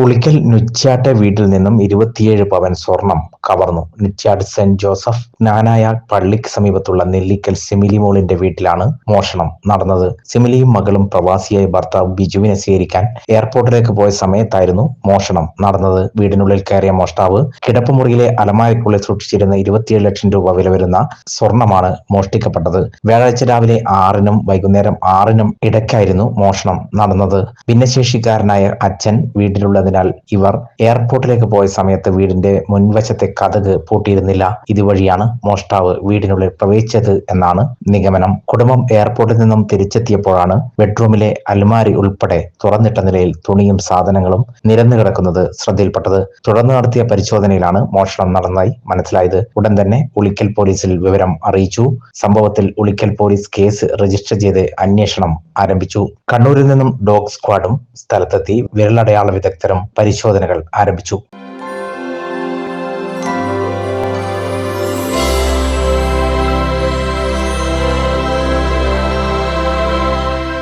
ഉളിക്കൽ നുച്ചാട്ടെ വീട്ടിൽ നിന്നും 27 പവൻ സ്വർണം കവർന്നു. നുച്ചാട് സെന്റ് ജോസഫ് നാനായാൾ പള്ളിക്ക് സമീപത്തുള്ള നെല്ലിക്കൽ സിമിലി മോളിന്റെ വീട്ടിലാണ് മോഷണം നടന്നത്. സിമിലിയും മകളും പ്രവാസിയായ ഭർത്താവ് ബിജുവിനെ സ്വീകരിക്കാൻ എയർപോർട്ടിലേക്ക് പോയ സമയത്തായിരുന്നു മോഷണം നടന്നത്. വീടിനുള്ളിൽ കയറിയ മോഷ്ടാവ് കിടപ്പുമുറിയിലെ അലമാരയ്ക്കുള്ളിൽ സൂക്ഷിച്ചിരുന്ന 27 ലക്ഷം രൂപ വില വരുന്ന സ്വർണമാണ് മോഷ്ടിക്കപ്പെട്ടത്. വ്യാഴാഴ്ച രാവിലെ 6-നും വൈകുന്നേരം 6-നും ഇടയ്ക്കായിരുന്നു മോഷണം നടന്നത്. ഭിന്നശേഷിക്കാരനായ അച്ഛൻ വീട്ടിലുള്ളതിനാൽ ഇവർ എയർപോർട്ടിലേക്ക് പോയ സമയത്ത് വീടിന്റെ മുൻവശത്തെ കതക് പൂട്ടിയിരുന്നില്ല. ഇതുവഴിയാണ് മോഷ്ടാവ് വീടിനുള്ളിൽ പ്രവേശിച്ചത് എന്നാണ് നിഗമനം. കുടുംബം എയർപോർട്ടിൽ നിന്നും തിരിച്ചെത്തിയപ്പോഴാണ് ബെഡ്റൂമിലെ അൽമാരി ഉൾപ്പെടെ തുറന്നിട്ട നിലയിൽ തുണിയും സാധനങ്ങളും നിരന്നു കിടക്കുന്നത് ശ്രദ്ധയിൽപ്പെട്ടത്. തുടർന്ന് നടത്തിയ പരിശോധനയിലാണ് മോഷണം നടന്നതായി മനസ്സിലായത്. ഉടൻ തന്നെ ഉളിക്കൽ പോലീസിൽ വിവരം അറിയിച്ചു. സംഭവത്തിൽ ഉളിക്കൽ പോലീസ് കേസ് രജിസ്റ്റർ ചെയ്ത് അന്വേഷണം ആരംഭിച്ചു. കണ്ണൂരിൽ നിന്നും ഡോഗ് സ്ക്വാഡും സ്ഥലത്തെത്തി വിരലടയാള വിദഗ്ധരും പരിശോധനകൾ ആരംഭിച്ചു.